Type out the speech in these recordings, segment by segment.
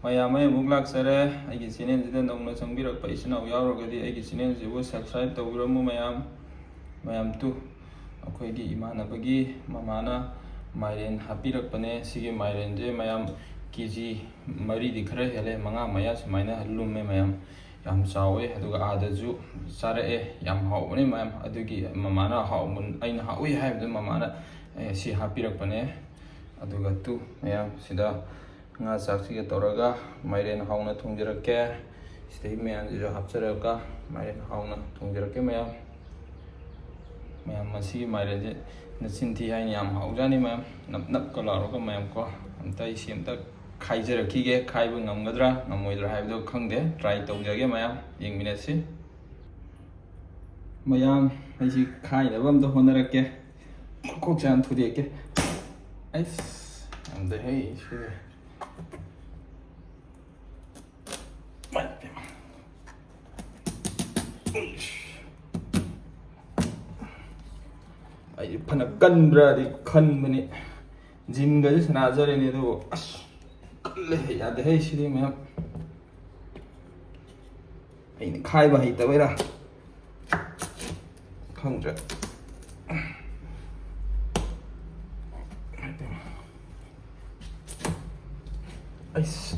ꯃꯌꯥꯝ ꯑꯃꯨꯛ ꯂꯥꯛꯆꯔꯦ ꯑꯩꯒꯤ ꯆꯦꯅꯦꯜꯁꯤꯗ ꯅꯧꯅ ꯆꯪꯕꯤꯔꯛꯄ ꯏꯆꯤꯟꯅꯥꯎ ꯌꯥꯎꯔꯒꯗꯤ ꯑꯩꯒꯤ ꯆꯦꯅꯦꯜꯁꯤꯕꯨ ꯁꯕꯁꯀ꯭ꯔꯥꯏꯕ ꯇꯧꯕꯤꯔꯝꯃꯨ ꯃꯌꯥꯝ ꯇꯨ ꯑꯩꯈꯣꯏꯒꯤ ꯏꯃꯥꯟꯅꯕꯒꯤ ꯃꯃꯥꯅ ꯃꯥꯏꯔꯦꯟ ꯍꯥꯞꯄꯤꯔꯛꯄꯅꯦ ꯁꯤꯒꯤ ꯃꯥꯏꯔꯦꯟꯁꯦ ꯃꯌꯥꯝ ꯀꯦꯖꯤ 4ꯗꯤ ꯈꯔ ꯍꯦꯜꯂꯦ 5 ꯃꯌꯥ ꯁꯨꯃꯥꯏꯅ ꯂꯨꯝꯃꯦ ꯃꯌꯥꯝ ꯌꯥꯝ ꯆꯥꯎꯋꯦ ꯑꯗꯨꯒ ꯑꯥꯗꯁꯨ ꯆꯥꯔꯛꯑꯦ ꯌꯥꯝ ꯍꯥꯎꯕꯅꯦ ꯃꯌꯥꯝ ꯑꯗꯨꯒꯤ ꯃꯃꯥꯅ ꯑꯩꯅ ꯍꯥꯎꯏ ꯍꯥꯏꯕꯗꯨ ꯃꯃꯥꯅ ꯁꯤ ꯍꯥꯞꯄꯤꯔꯛꯄꯅꯦ ꯑꯗꯨꯒ ꯃꯌꯥꯝ ꯁꯤꯗ ꯉꯥ ꯆꯥꯛꯁꯤꯒ ꯇꯧꯔꯒ ꯃꯥꯏꯔꯦꯟ ꯍꯥꯎꯅ ꯊꯣꯡꯖꯔꯛꯀꯦ ꯁꯤꯗꯩ ꯃꯌꯥꯝꯁꯤꯁꯨ ꯍꯥꯞꯆꯔꯒ ꯃꯥꯏꯔꯦꯟ ꯍꯥꯎꯅ ꯊꯣꯡꯖꯔꯛꯀꯦ ꯃꯌꯥꯝ ꯃꯁꯤꯒꯤ ꯃꯥꯏꯔꯦꯟꯁꯦ ꯅꯆꯤꯟ ꯊꯤ ꯍꯥꯏꯅ ꯌꯥꯝ ꯍꯥꯎꯖꯥꯅꯤ ꯃꯌꯥꯝ ꯅꯞꯀ ꯂꯥꯎꯔꯒ ꯃꯌꯥꯝ ꯀꯣ ꯑꯝꯇ ꯑꯩꯁꯤ ꯑꯝꯇ ꯈꯥꯏꯖꯔꯛꯈꯤꯒꯦ ꯈꯥꯏꯕ ꯉꯝꯒꯗ꯭ꯔꯥ ꯉꯝꯃꯣꯏꯗ꯭ꯔꯥ ꯍꯥꯏꯕꯗꯣ ꯈꯪꯗꯦ ꯇ꯭ꯔꯥꯏ ꯇꯧꯖꯒꯦ ꯃꯌꯥꯝ ꯌꯦꯡꯃꯤꯟꯅꯁꯤ ꯃꯌꯥꯝ ꯑꯩꯁꯤ ꯈꯥꯏꯅꯕ ꯑꯝꯇ ꯍꯣꯠꯅꯔꯛꯀꯦ ꯃꯀꯣꯛ ꯆꯥꯅ ꯊꯨꯗꯦꯛꯀꯦ ꯑꯩꯁ ꯌꯥꯝꯗꯦꯍꯦ ꯁꯤꯗꯤ ꯑꯩ ꯐꯅ ꯀꯟꯕ꯭ꯔꯥꯗꯤ ꯈꯟꯕꯅꯤ ꯖꯤꯝꯒꯁꯦ ꯁꯥꯟꯅꯖꯔꯦꯅꯦ ꯑꯗꯨꯕꯨ ꯑꯁ ꯀꯜꯂꯦ ꯌꯥꯗꯦꯍꯦ ꯁꯤꯗꯤ ꯃꯌꯥꯝ ꯑꯩꯅ ꯈꯥꯏꯕ ꯍꯩꯇꯕꯩꯔꯥ ꯈꯪꯗ꯭ꯔꯦ ꯑꯩꯁ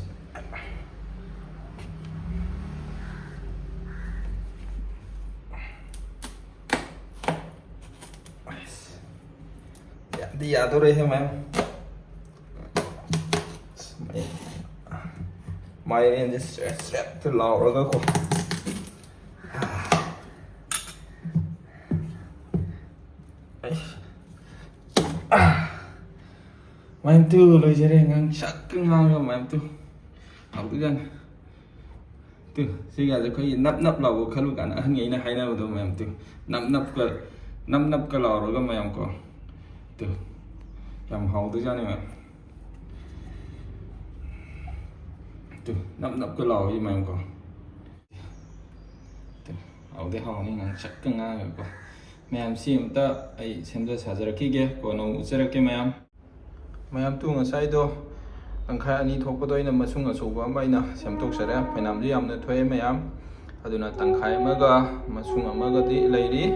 ꯌꯥꯗꯤ ꯌꯥꯗꯣꯔꯦꯍꯦ ꯃꯌꯥꯝ ꯃꯥꯏꯔꯦꯟꯁꯦ ꯁ꯭ꯔꯦꯠ ꯂꯥꯎꯔꯒꯀꯣ ꯃꯌꯥꯝ ꯇꯨ ꯂꯣꯏꯖꯔꯦ ꯉꯥꯡꯁꯛꯀ ꯉꯥꯡꯉꯒ ꯃꯌꯥꯝ ꯇꯨ ꯍꯥꯎꯗꯣꯏꯖꯥꯠꯅꯤ ꯇꯨ ꯁꯤꯒꯥꯁꯦ ꯑꯩꯈꯣꯏꯒꯤ ꯅꯞ ꯂꯥꯎꯕ ꯈꯜꯂꯨ ꯀꯥꯟꯗ ꯑꯍꯟꯉꯩꯅ ꯍꯥꯏꯅꯕꯗꯣ ꯃꯌꯥꯝ ꯇꯨ ꯅꯞꯀ ꯂꯥꯎꯔꯒ ꯃꯌꯥꯝ ꯀꯣ ꯇꯨ ꯌꯥꯝ ꯍꯥꯎꯗꯣꯏꯖꯥꯠꯅꯤ ꯃꯌꯥꯝ ꯇꯨ ꯅꯞꯀ ꯂꯥꯎꯏ ꯃꯌꯥꯝ ꯀꯣ ꯍꯥꯎꯗꯤ ꯍꯥꯎꯅꯤ ꯉꯥꯡꯁꯛꯀ ꯉꯥꯡꯉꯒꯀꯣ ꯃꯌꯥꯝ ꯁꯤ ꯑꯃꯇ ꯑꯩ ꯁꯦꯝꯖ ꯁꯥꯖꯔꯛꯈꯤꯒꯦ ꯀꯣꯟꯅ ꯎꯠꯆꯔꯛꯀꯦ ꯃꯌꯥꯝ ꯇꯨ ꯉꯁꯥꯏꯗꯣ ꯇꯪꯈꯥꯏ 2 ꯊꯣꯛꯄꯗꯣ ꯑꯩꯅ ꯃꯁꯨꯡ ꯑꯆꯧꯕ ꯑꯃ ꯑꯩꯅ ꯁꯦꯝꯗꯣꯛꯆꯔꯦ ꯐꯩꯅꯥꯝꯁꯨ ꯌꯥꯝꯅ ꯊꯣꯛꯑꯦ ꯃꯌꯥꯝ ꯑꯗꯨꯅ ꯇꯪꯈꯥꯏ ꯑꯃꯒ ꯃꯁꯨꯡ ꯑꯃꯒꯗꯤ ꯂꯩꯔꯤ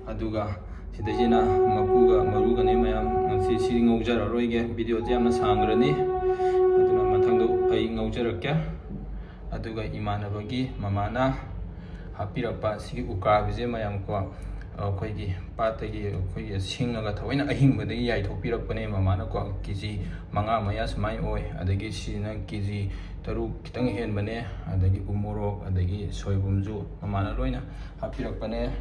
ꯑꯗꯨꯒ ꯁꯤꯗꯩꯁꯤꯅ ꯃꯀꯨꯒ ꯃꯔꯨꯒꯅꯤ ꯃꯌꯥꯝ ꯁꯤ ꯉꯧꯖꯔꯔꯣꯏꯒꯦ ꯚꯤꯗꯤꯑꯣꯁꯦ ꯌꯥꯝꯅ ꯁꯥꯡꯈ꯭ꯔꯅꯤ ꯑꯗꯨꯅ ꯃꯊꯪꯗ ꯑꯩ ꯉꯧꯖꯔꯛꯀꯦ ꯑꯗꯨꯒ ꯏꯃꯥꯟꯅꯕꯒꯤ ꯃꯃꯥꯅ ꯍꯥꯞꯄꯤꯔꯛꯄ ꯁꯤꯒꯤ ꯎꯀꯥꯕꯤꯁꯦ ꯃꯌꯥꯝ ꯀꯣ ꯑꯩꯈꯣꯏꯒꯤ ꯄꯥꯠꯇꯒꯤ ꯑꯩꯈꯣꯏꯒꯤ ꯁꯤꯡꯉꯒ ꯊꯑꯣꯏꯅ ꯑꯍꯤꯡꯕꯗꯒꯤ ꯌꯥꯏꯊꯣꯛꯄꯤꯔꯛꯄꯅꯦ ꯃꯃꯥꯅ ꯀꯣ ꯀꯦꯖꯤ 5 ꯃꯌꯥ ꯁꯨꯃꯥꯏꯅ ꯑꯣꯏ ꯑꯗꯒꯤ ꯁꯤꯅ ꯀꯦꯖꯤ 3 ꯈꯤꯇꯪ ꯍꯦꯟꯕꯅꯦ ꯑꯗꯒꯤ ꯎꯃꯣꯔꯣꯛ ꯑꯗꯒꯤ ꯁꯣꯏꯕꯨꯝꯁꯨ ꯃꯃꯥꯅ ꯂꯣꯏꯅ ꯍꯥꯞꯄꯤꯔꯛꯄꯅꯦ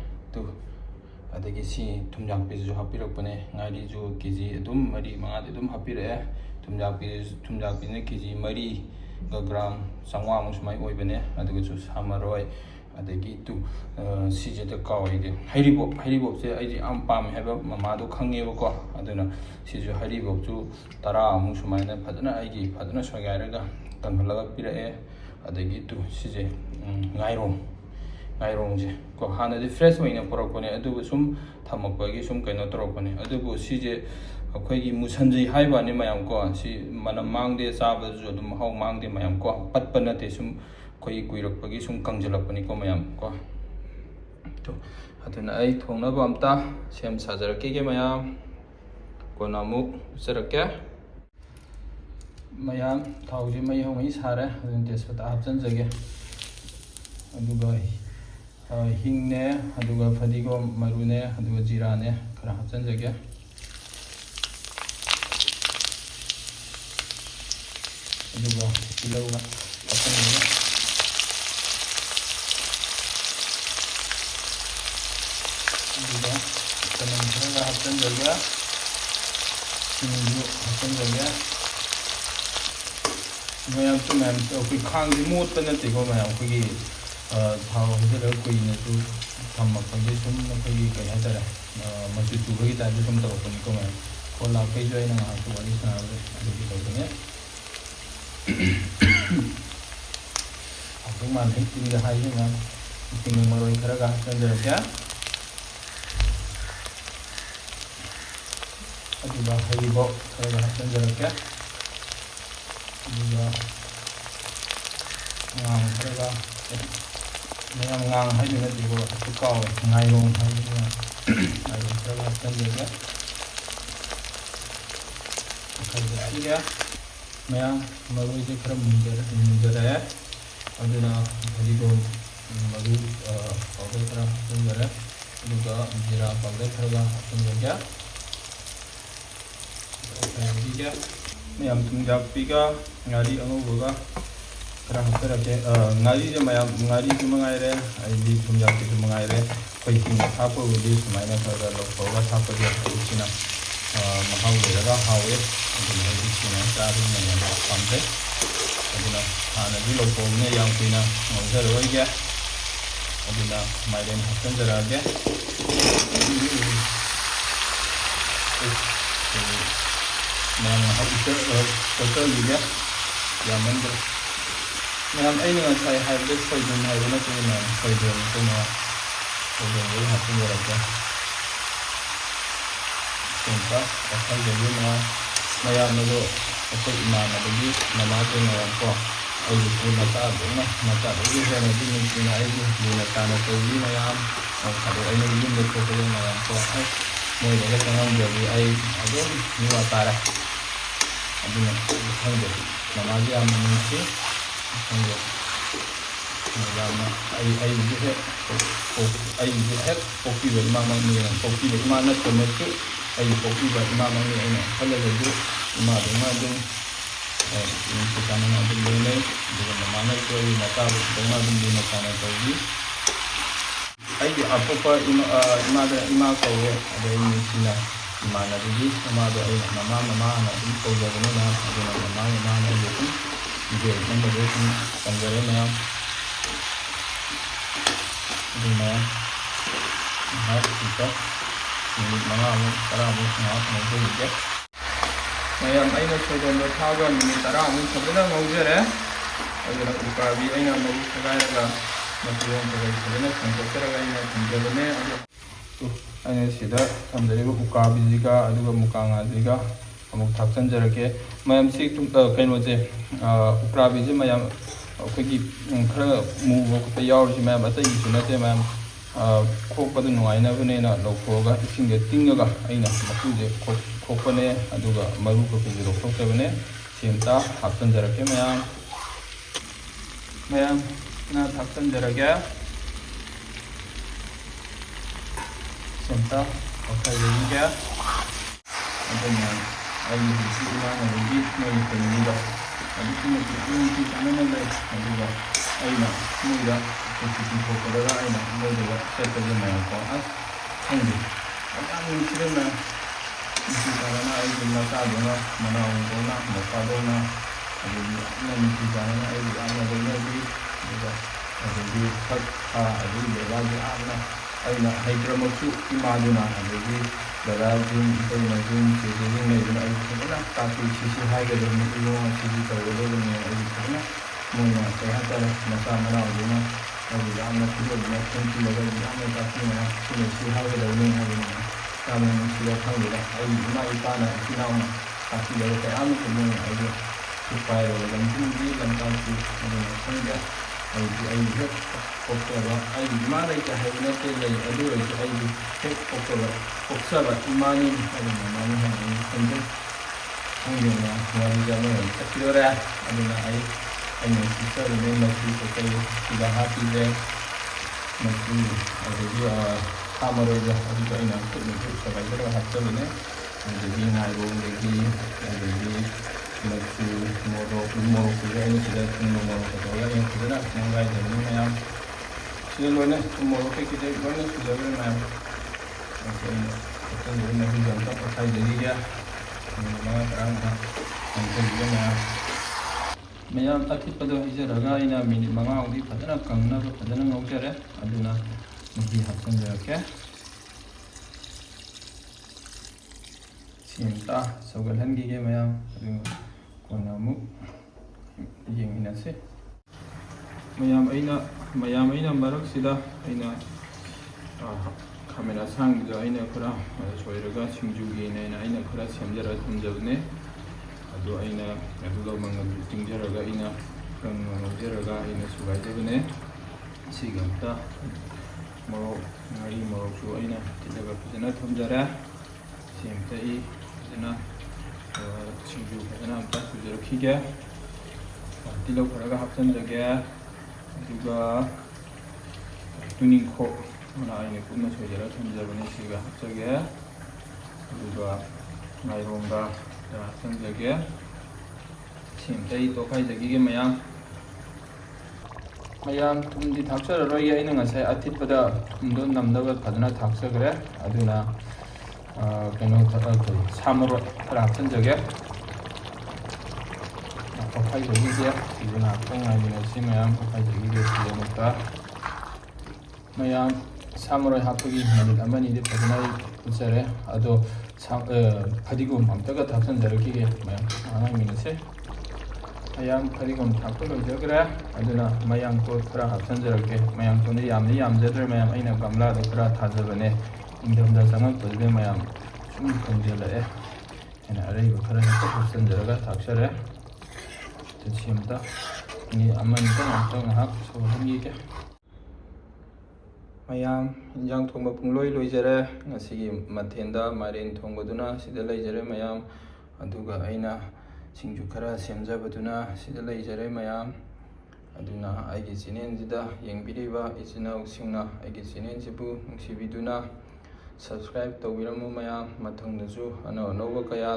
ꯑꯗꯒꯤ ꯁꯤ ꯊꯨꯝꯌꯥꯛꯄꯤꯁꯤꯁꯨ ꯍꯥꯞꯄꯤꯔꯛꯄꯅꯦ ꯉꯥꯔꯤꯁꯨ ꯀꯦꯖꯤ ꯑꯗꯨꯝ 4-5ꯗꯤ ꯑꯗꯨꯝ ꯍꯥꯞꯄꯤꯔꯛꯑꯦ ꯊꯨꯝꯌꯥꯛꯄꯤꯅ ꯀꯦꯖꯤ 4ꯒ ꯒ꯭ꯔꯥꯝ 150ꯃꯨꯛ ꯁꯨꯃꯥꯏꯅ ꯑꯣꯏꯕꯅꯦ ꯑꯗꯨꯒꯁꯨ ꯁꯥꯃꯔꯣꯏ ꯑꯗꯒꯤ ꯁꯤꯁꯤꯗ ꯀꯥꯎꯔꯤꯗꯤ ꯍꯩꯔꯤꯕꯣꯞꯁꯦ ꯑꯩꯁꯦ ꯌꯥꯝ ꯄꯥꯝꯃꯦ ꯍꯥꯏꯕ ꯃꯃꯥꯗꯣ ꯈꯪꯉꯦꯕꯀꯣ ꯑꯗꯨꯅ ꯁꯤꯁꯨ ꯍꯩꯔꯤꯕꯣꯞꯁꯨ 10 ꯁꯨꯃꯥꯏꯅ ꯐꯖꯅ ꯁꯣꯏꯒꯥꯏꯔꯒ ꯀꯪꯍꯜꯂꯒ ꯄꯤꯔꯛꯑꯦ ꯑꯗꯒꯤ ꯁꯤꯁꯦ ꯉꯥꯏꯔꯣꯡꯁꯦ ꯀꯣ ꯍꯥꯟꯅꯗꯤ ꯐ꯭ꯔꯦꯁ ꯑꯣꯏꯅ ꯄꯨꯔꯛꯄꯅꯦ ꯑꯗꯨꯕꯨ ꯁꯨꯝ ꯊꯝꯃꯛꯄꯒꯤ ꯁꯨꯝ ꯀꯩꯅꯣ ꯇꯧꯔꯛꯄꯅꯦ ꯑꯗꯨꯕꯨ ꯁꯤꯁꯦ ꯑꯩꯈꯣꯏꯒꯤ ꯃꯨꯁꯟꯖꯩ ꯍꯥꯏꯕꯅꯤ ꯃꯌꯥꯝ ꯀꯣ ꯁꯤ ꯃꯅꯝ ꯃꯥꯡꯗꯦ ꯆꯥꯕꯗꯁꯨ ꯑꯗꯨꯝ ꯃꯍꯥꯎ ꯃꯥꯡꯗꯦ ꯃꯌꯥꯝ ꯀꯣ ꯄꯠꯄ ꯅꯠꯇꯦ ꯁꯨꯝ ꯑꯩꯈꯣꯏꯒꯤ ꯀꯨꯏꯔꯛꯄꯒꯤ ꯁꯨꯝ ꯀꯪꯁꯤꯜꯂꯛꯄꯅꯤꯀꯣ ꯃꯌꯥꯝ ꯀꯣ ꯑꯗꯨꯅ ꯑꯩ ꯊꯣꯡꯅꯕ ꯑꯝꯇ ꯁꯦꯝ ꯁꯥꯖꯔꯛꯈꯤꯒꯦ ꯃꯌꯥꯝ ꯀꯣꯟꯅ ꯑꯃꯨꯛ ꯎꯠꯆꯔꯛꯀꯦ ꯃꯌꯥꯝ ꯊꯥꯎꯁꯤ ꯃꯩ ꯍꯧꯉꯩ ꯁꯥꯔꯦ ꯑꯗꯨꯅ ꯇꯦꯖꯄꯇꯥ ꯍꯥꯞꯆꯤꯟꯖꯒꯦ ꯑꯗꯨꯒ ꯍꯤꯡꯅꯦ ꯑꯗꯨꯒ ꯐꯗꯤꯒꯣꯝ ꯃꯔꯨꯅꯦ ꯑꯗꯨꯒ ꯖꯤꯔꯥꯅꯦ ꯈꯔ ꯍꯥꯞꯆꯤꯟꯖꯒꯦ ꯑꯗꯨꯒ ꯇꯤꯜꯍꯧꯒ ꯍꯥꯞꯆꯤꯟꯖꯒꯦ ꯑꯗꯨꯒ ꯆꯅꯝ ꯈꯔꯒ ꯍꯥꯞꯆꯤꯟꯖꯒꯦ ꯁꯤꯡꯁꯨ ꯍꯥꯞꯆꯤꯟꯖꯒꯦ ꯃꯌꯥꯝ ꯑꯩꯈꯣꯏ ꯈꯥꯡꯁꯤ ꯃꯣꯠꯄ ꯅꯠꯇꯦꯀꯣ ꯃꯌꯥꯝ ꯑꯩꯈꯣꯏꯒꯤ ꯊꯥꯎ ꯍꯩꯖꯤꯜꯂꯒ ꯀꯨꯏꯅꯁꯨ ꯊꯝꯃꯛꯄꯒꯤ ꯁꯨꯝ ꯑꯩꯈꯣꯏꯒꯤ ꯀꯩ ꯍꯥꯏꯇꯥꯔꯦ ꯃꯆꯨ ꯆꯨꯕꯒꯤ ꯇꯥꯏꯞꯇ ꯁꯨꯝ ꯇꯧꯔꯛꯄꯅꯤꯀꯣ ꯃꯌꯥꯝ ꯐꯣꯟ ꯂꯥꯛꯄꯩꯁꯨ ꯑꯩꯅ ꯉꯥꯏꯍꯥꯛꯁꯨ ꯋꯥꯔꯤ ꯁꯥꯟꯅꯕꯗ ꯑꯗꯨꯒꯤ ꯇꯧꯕꯅꯦ ꯍꯧꯖꯤꯛ ꯃꯥꯜꯂꯦ ꯇꯤꯟꯒ ꯍꯥꯏꯁꯦ ꯃꯌꯥꯝ ꯇꯤꯡꯒꯪ ꯃꯔꯣꯏ ꯈꯔꯒ ꯍꯥꯞꯆꯤꯟꯖꯔꯛꯀꯦ ꯑꯗꯨꯒ ꯍꯩꯔꯤꯕꯣꯞ ꯈꯔꯒ ꯍꯥꯞꯆꯤꯟꯖꯔꯛꯀꯦ ꯑꯗꯨꯒ ngang kharaga mayam ngang haiduna dibo tukaw ngairong haiduna ngairong kharaga hapchanjage khaiga mayam maroi khara munjare aduna bhadigom maru powder khara hapchanjare aduga jira powder kharaga hapchanjage khaiga mayam thumjappiga ngari angobaga khara hapcharage ngari je mayam ngari ju mangaire aidi thumjappi ju mangaire koi ting thapa udi sumaina khara lokhoga thapa je sina mahau leraga hawe aduna aidi sina charu mayam pamde aduna hana ji lokhogne yang pina ngaujaroige aduna mairen hapchanjarage mayam hapcharage liga yamandra mayam aina ngasai haibde soidun haibuna chuna soidun kuma soidun wi hapchanjarage senta akhajage mayam nado akoi imanabagi namate mayam ko ai puna ta dona mata dagi hena dinin pina ai dina kana towi mayam khado aina yum de ko mayam ko ai moi daga tangam jogi ai adon niwa tara aduna khangde namaji amni khangde nagama ai ji he ai ji he kopi ba imam ni kopi ba imam na tometu ai kopi ba imam ni ai khala de du imam de ma dun ini kita nak beli dengan mana tu ini mata dengan beli macam mana tu ai di apa ima kau ada ini sila mana tu nama tu ai nama nak ini kau jaga mana ada nama itu dia nama dia tu tanggal mana ini mana kita ini mana sekarang mau juga mayam aina soidonda thaga minit 10 fadana ngaujare aduna ukabi aina maru sagairaga matiyong tagai fadana sankottaraga aina thunjabane adu aina sida thamjariba ukabi jiga aduga mukanga jiga amuk thapchanjarage mayam si kaino je ukabi je mayam akhoi khara mu ko yaur ji mayam atai ji nate mayam khokpadu nuainabane na lokhoga isingde tingaga aina makuje khokpane aduga maru ko piji lokhoktebane simta hapchanjarake mayam na hapchanjarage simta okhayige aduna ai ji imana ji noi teniga aduna ji tanana lai aduga aina muida kuchi ko koraga aina muida settle na ko as hangi adana nisirena isi karena ai dinna ta dona mana dona moka dona aduna na nisi karena ai ana dona di juga aduna fat aduna bagi ana aina haidramachu imaduna aduna darajin ina jin chejin ne duna ai kana ta ki sisi haiga dona ino sisi tawdo ne ai kana muna sai hata masa mana aduna aduna ana kudo ne kunti laga ana ta kina sisi haiga dona aduna kami sudah tahu dah, ini ipana sinauna, tapi dari kami semua ada supaya dalam tinggi dan kaki ada sehingga ai hek koksawa ai mana itu hanya tele ada ai hek koksawa imani ada mana yang penting hanya wali zaman terkira ada ai sisa dengan masih pakai tidak hati deh masih ada juga Amaroja aduga ina kudin sabajar hapchabane adagi ngaibo adagi machu moro kuja ini sudah moro katoya yang sudah mangai jadi mayam sudah lone moro ke kita lone sudah mayam oke kita jadi nabi jantan pakai jadi ya mana terang nanti juga mayam takut pada hijraga ina minit manga udi padana kangna padana ngaujare aduna Nanti hapchanjarake simta saugalhangige mayam kona mu yenginase mayam aina marak sida aina kamera sangida aina khara soiraga singjugi aina khara semjara thamjabne adu aina aduga mangal tingjaraga aina kang ꯍꯥꯏꯖꯔꯒ ꯑꯩꯅ ꯁꯨꯒꯥꯏꯖꯕꯅꯦ ꯁꯤꯒ ꯑꯝꯇ ꯃꯣꯔꯣꯛ ꯉꯥꯔꯤ ꯃꯣꯔꯣꯛꯁꯨ ꯑꯩꯅ ꯊꯤꯠꯂꯒ ꯐꯖꯅ ꯊꯝꯖꯔꯦ ꯁꯤ ꯑꯝꯇ ꯐꯖꯅ ꯁꯤꯡꯖꯨ ꯐꯖꯅ ꯑꯝꯇ ꯁꯨꯖꯔꯛꯈꯤꯒꯦ ꯇꯤꯜꯍꯧ ꯈꯔꯒ ꯍꯥꯞꯆꯤꯟꯖꯒꯦ ꯑꯗꯨꯒ ꯇꯨꯅꯤꯡꯈꯣꯛ ꯑꯩꯅ ꯀꯨꯞꯅ ꯁꯣꯏꯖꯔꯒ ꯊꯝꯖꯕꯅꯦ ꯁꯤꯒ ꯍꯥꯞꯆꯒꯦ ꯑꯗꯨꯒ ꯉꯥꯏꯔꯣꯡꯒ ꯍꯥꯞꯆꯤꯟꯖꯒꯦ ꯁꯤ ꯑꯝꯇ ꯇꯣꯠꯈꯥꯏꯖꯈꯤꯒꯦ ꯃꯌꯥꯝ ꯊꯨꯝꯗꯤ ꯊꯥꯛꯆꯔꯔꯣꯏꯒꯦ ꯑꯩꯅ ꯉꯁꯥꯏ ꯑꯊꯤꯠꯄꯗ ꯊꯨꯝꯗꯣ ꯅꯝꯅꯕ ꯐꯖꯅ ꯊꯥꯛꯆꯈ꯭ꯔꯦ ꯑꯗꯨꯅ ꯁꯥ ꯃꯔꯣꯏ ꯈꯔ ꯍꯥꯞꯆꯤꯟꯖꯒꯦ ꯇꯣꯠꯈꯥꯏꯖꯈꯤꯒꯦ ꯁꯤꯁꯨ ꯉꯥꯏꯍꯥꯛꯇꯪ ꯉꯥꯏꯃꯤꯟꯅꯁꯤ ꯃꯌꯥꯝ ꯇꯣꯠꯈꯥꯏꯖꯈꯤꯒꯦ ꯁꯤꯒꯤꯗꯃꯛꯇ ꯃꯌꯥꯝ ꯁꯥ ꯃꯔꯣꯏ ꯍꯥꯞꯄꯒꯤ ꯃꯤꯅꯤꯠ ꯑꯃꯅꯤꯗꯤ ꯐꯖꯅ ꯑꯩ ꯐꯨꯠꯆꯔꯦ ꯑꯗꯣ ꯐꯗꯤꯒꯣꯝ ꯑꯝꯇꯒ ꯊꯥꯛꯆꯤꯟꯖꯔꯛꯈꯤꯒꯦ ꯃꯌꯥꯝ ꯉꯥꯏꯃꯤꯟꯅꯁꯤ ꯃꯌꯥꯝ ꯐꯗꯤꯒꯣꯝ ꯊꯥꯛꯄ ꯂꯣꯏꯖꯈ꯭ꯔꯦ ꯑꯗꯨꯅ ꯃꯌꯥꯡꯇꯣꯟ ꯈꯔ ꯍꯥꯞꯆꯤꯟꯖꯔꯛꯀꯦ ꯃꯌꯥꯡꯇꯣꯟꯗꯤ ꯌꯥꯝꯗꯤ ꯌꯥꯝꯖꯗ꯭ꯔꯦ ꯃꯌꯥꯝ ꯑꯩꯅ ꯒꯝꯂꯥꯗ ꯈꯔ ꯊꯥꯖꯕꯅꯦ ꯏꯪꯊꯝꯊꯥ ꯆꯪꯉꯛꯄꯁꯤꯗ ꯃꯌꯥꯝ ꯁꯨꯝ ꯊꯣꯡꯖꯤꯜꯂꯛꯑꯦ ꯑꯩꯅ ꯑꯔꯩꯕ ꯈꯔ ꯍꯦꯛꯇ ꯍꯥꯞꯆꯤꯟꯖꯔꯒ ꯊꯥꯛꯆꯔꯦ ꯁꯤ ꯑꯝꯇ ꯃꯤꯅꯤꯠ ꯑꯃꯅꯤꯇꯪ ꯑꯝꯇ ꯉꯥꯏꯍꯥꯛ ꯁꯧꯍꯟꯈꯤꯒꯦ ꯃꯌꯥꯝ ꯏꯟꯖꯥꯡ ꯊꯣꯡꯕ ꯄꯨꯡꯂꯣꯏ ꯂꯣꯏꯖꯔꯦ ꯉꯁꯤꯒꯤ ꯃꯊꯦꯜꯗ ꯃꯥꯏꯔꯦꯟ ꯊꯣꯡꯕꯗꯨꯅ ꯁꯤꯗ ꯂꯩꯖꯔꯦ ꯃꯌꯥꯝ ꯑꯗꯨꯒ ꯑꯩꯅ ꯁꯤꯡꯖꯨ ꯈꯔ ꯁꯦꯝꯖꯕꯗꯨꯅ ꯁꯤꯗ ꯂꯩꯖꯔꯦ ꯃꯌꯥꯝ ꯑꯗꯨꯅ ꯑꯩꯒꯤ ꯆꯦꯅꯦꯜꯁꯤꯗ ꯌꯦꯡꯕꯤꯔꯤꯕ ꯏꯆꯤꯟ ꯏꯅꯥꯎꯁꯤꯡꯅ ꯑꯩꯒꯤ ꯆꯦꯅꯦꯜꯁꯤꯕꯨ ꯅꯨꯡꯁꯤꯕꯤꯗꯨꯅ ꯁꯕꯁꯀ꯭ꯔꯥꯏꯕ ꯇꯧꯕꯤꯔꯝꯃꯨ ꯃꯌꯥꯝ ꯃꯊꯪꯗꯁꯨ ꯑꯅꯧ ꯑꯅꯧꯕ ꯀꯌꯥ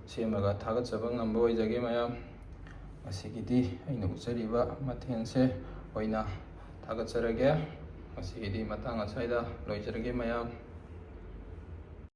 ꯁꯦꯝꯃꯒ ꯊꯥꯒꯠꯆꯕ ꯉꯝꯕ ꯑꯣꯏꯖꯒꯦ ꯃꯌꯥꯝ ꯉꯁꯤꯒꯤꯗꯤ ꯑꯩꯅ ꯎꯠꯆꯔꯤꯕ ꯃꯊꯦꯜꯁꯦ ꯑꯣꯏꯅ ꯊꯥꯒꯠꯆꯔꯒꯦ ꯉꯁꯤꯒꯤꯗꯤ ꯃꯇꯥꯡ ꯑꯁ꯭ꯋꯥꯏꯗ ꯂꯣꯏꯖꯔꯒꯦ ꯃꯌꯥꯝ